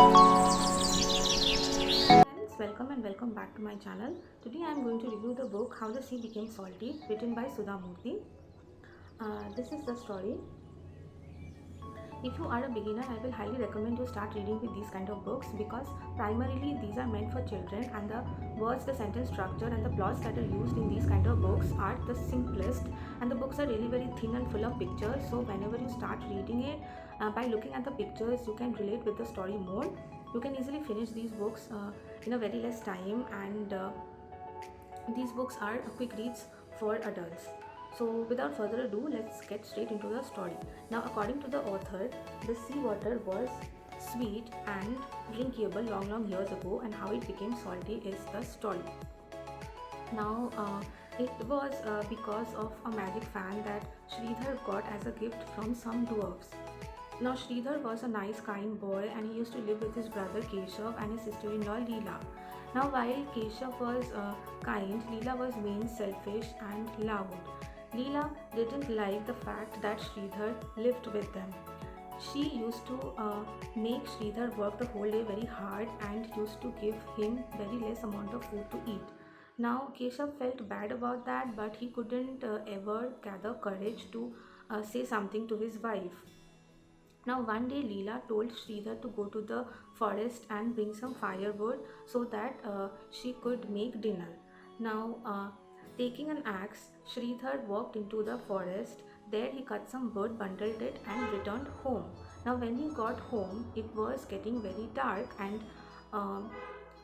Friends, welcome and welcome back to my channel. Today I am going to review the book How the Sea Became Salty, written by Sudha Murty. This is the story. If you are a beginner, I will highly recommend you start reading with these kind of books because primarily these are meant for children, and the words, the sentence structure and the plots that are used in these kind of books are the simplest, and the books are really very thin and full of pictures. So whenever you start reading it, by looking at the pictures, you can relate with the story more. You can easily finish these books in a very less time, and these books are quick reads for adults. So, without further ado, let's get straight into the story. Now, according to the author, the seawater was sweet and drinkable long years ago, and how it became salty is the story. Now, it was because of a magic fan that Sridhar got as a gift from some dwarfs. Now, Sridhar was a nice, kind boy, and he used to live with his brother Keshav and his sister-in-law Leela. Now, while Keshav was kind, Leela was mean, selfish, and loud. Leela didn't like the fact that Sridhar lived with them. She used to make Sridhar work the whole day very hard and used to give him very less amount of food to eat. Now, Keshav felt bad about that, but he couldn't ever gather courage to say something to his wife. Now, one day Leela told Sridhar to go to the forest and bring some firewood so that she could make dinner. Now, taking an axe, Sridhar walked into the forest. There, he cut some wood, bundled it, and returned home. Now, when he got home, it was getting very dark, and um,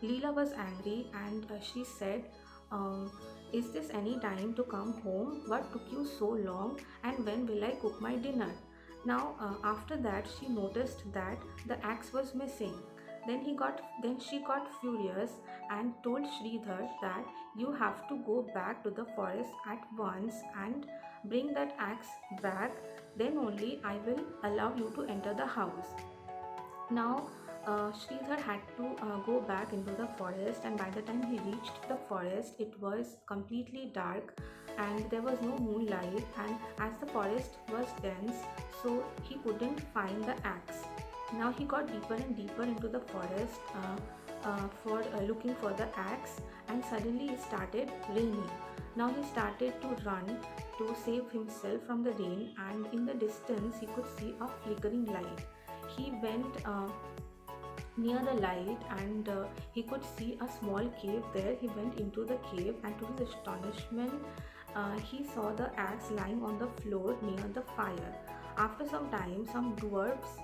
Leela was angry, and she said, is this any time to come home? What took you so long? And when will I cook my dinner? Now, after that, she noticed that the axe was missing. Then she got furious and told Sridhar that you have to go back to the forest at once and bring that axe back. Then only I will allow you to enter the house. Now, Sridhar had to go back into the forest, and by the time he reached the forest, it was completely dark and there was no moonlight. And as the forest was dense, so he couldn't find the axe. Now, he got deeper and deeper into the forest for looking for the axe, and suddenly it started raining. Now, he started to run to save himself from the rain, and in the distance, he could see a flickering light. He went near the light, and he could see a small cave there. He went into the cave, and to his astonishment, he saw the axe lying on the floor near the fire. After some time, some dwarfs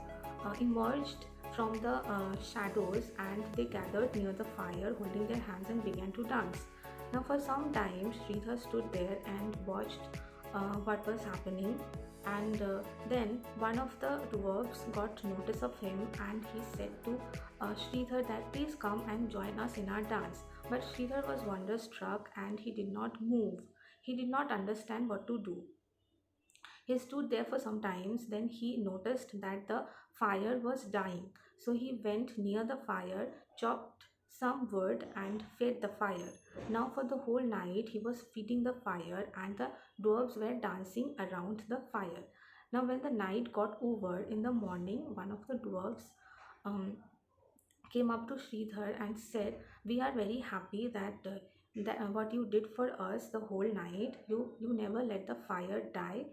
emerged from the shadows, and they gathered near the fire holding their hands and began to dance. Now, for some time, Sridhar stood there and watched what was happening, and then one of the dwarfs got notice of him, and he said to Sridhar that please come and join us in our dance. But Sridhar was wonderstruck and he did not move. He did not understand what to do. He stood there for some times, then he noticed that the fire was dying. So he went near the fire, chopped some wood, and fed the fire. Now, for the whole night, he was feeding the fire, and the dwarves were dancing around the fire. Now, when the night got over, in the morning, one of the dwarves um, came up to Sridhar and said, "We are very happy that what you did for us the whole night. You never let the fire die.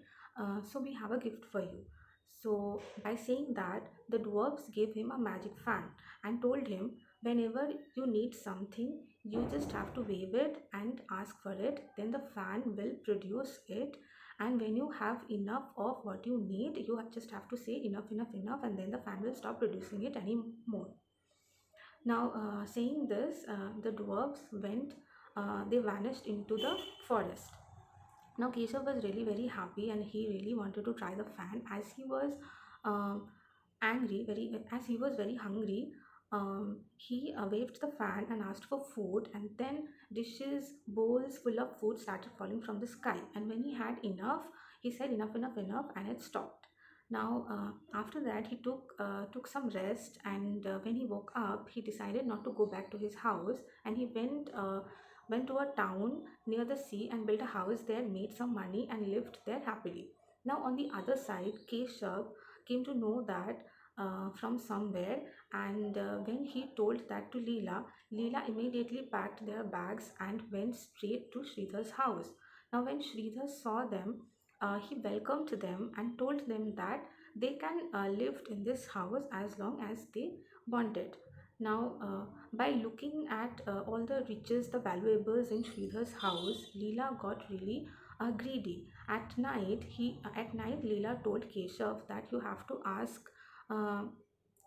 So we have a gift for you." So by saying that, the dwarves gave him a magic fan and told him, "Whenever you need something, you just have to wave it and ask for it. Then the fan will produce it. And when you have enough of what you need, you just have to say enough, enough, enough, and then the fan will stop producing it anymore." Now, saying this, the dwarfs went, they vanished into the forest. Now, Keshav was really very happy, and he really wanted to try the fan. As he was angry, as he was very hungry, he waved the fan and asked for food, and then dishes, bowls full of food started falling from the sky. And when he had enough, he said enough, enough, enough, and it stopped. Now, after that, he took some rest, and when he woke up, he decided not to go back to his house, and he went to a town near the sea and built a house there, made some money, and lived there happily. Now, on the other side, Keshav came to know that from somewhere, and when he told that to Leela, Leela immediately packed their bags and went straight to Sridhar's house. Now, when Sridhar saw them, he welcomed them and told them that they can live in this house as long as they wanted. Now, by looking at all the riches, the valuables in Sridhar's house, Leela got really greedy. At night, Leela told Keshav that you have to ask uh,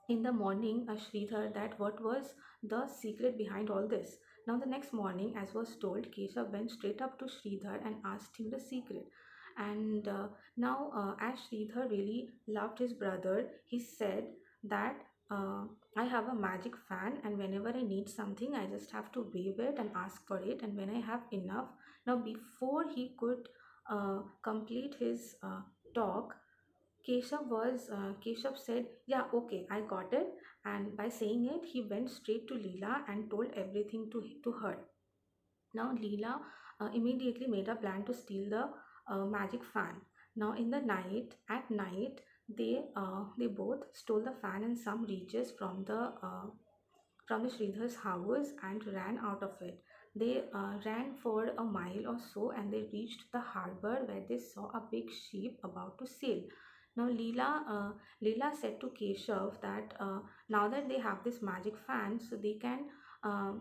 in the morning Sridhar that what was the secret behind all this. Now, the next morning, as was told, Keshav went straight up to Sridhar and asked him the secret. And now, as Sridhar really loved his brother, he said that I have a magic fan, and whenever I need something, I just have to wave it and ask for it. And when I have enough, now before he could complete his talk, Keshav said, "Yeah, okay, I got it." And by saying it, he went straight to Leela and told everything to her. Now, Leela immediately made a plan to steal the magic fan. Now, at night, they both stole the fan and some riches from the Sridhar's house and ran out of it. They ran for a mile or so and they reached the harbor where they saw a big ship about to sail. Now, Leela said to Keshav that now that they have this magic fan, so they can uh,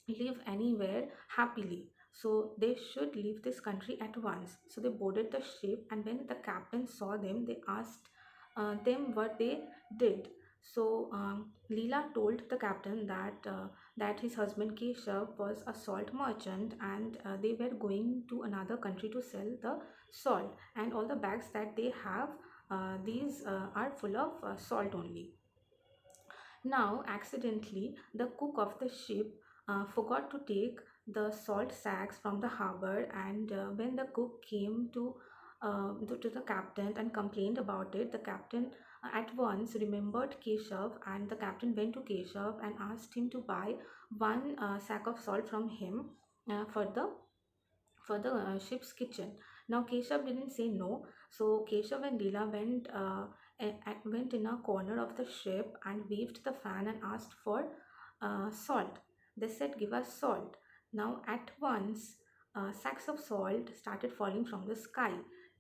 live anywhere happily. So they should leave this country at once. So they boarded the ship, and when the captain saw them, they asked them what they did. So Leela told the captain that his husband Keshav was a salt merchant, and they were going to another country to sell the salt, and all the bags that they have, these are full of salt only. Now, accidentally, the cook of the ship forgot to take the salt sacks from the harbor, and when the cook came to the captain and complained about it, the captain at once remembered Keshav, and the captain went to Keshav and asked him to buy one sack of salt from him for the ship's kitchen. Now Keshav didn't say no, so Keshav and Leela went in a corner of the ship and waved the fan and asked for salt. They said, "Give us salt." Now at once, sacks of salt started falling from the sky.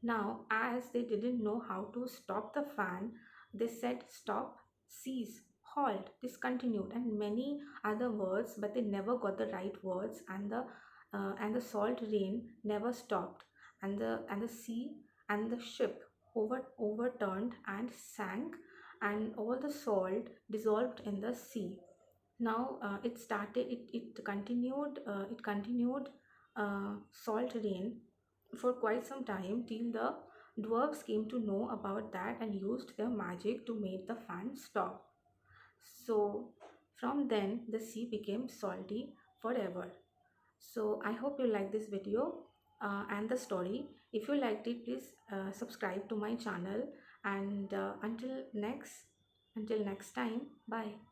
Now, as they didn't know how to stop the fan, they said, "Stop, cease, halt, discontinued," and many other words, but they never got the right words, and the salt rain never stopped, and the sea and the ship overturned and sank, and all the salt dissolved in the sea. Now it continued salt rain for quite some time till the dwarves came to know about that and used their magic to make the fan stop. So from then the sea became salty forever. So I hope you like this video and the story. If you liked it, please subscribe to my channel, and until next time, bye.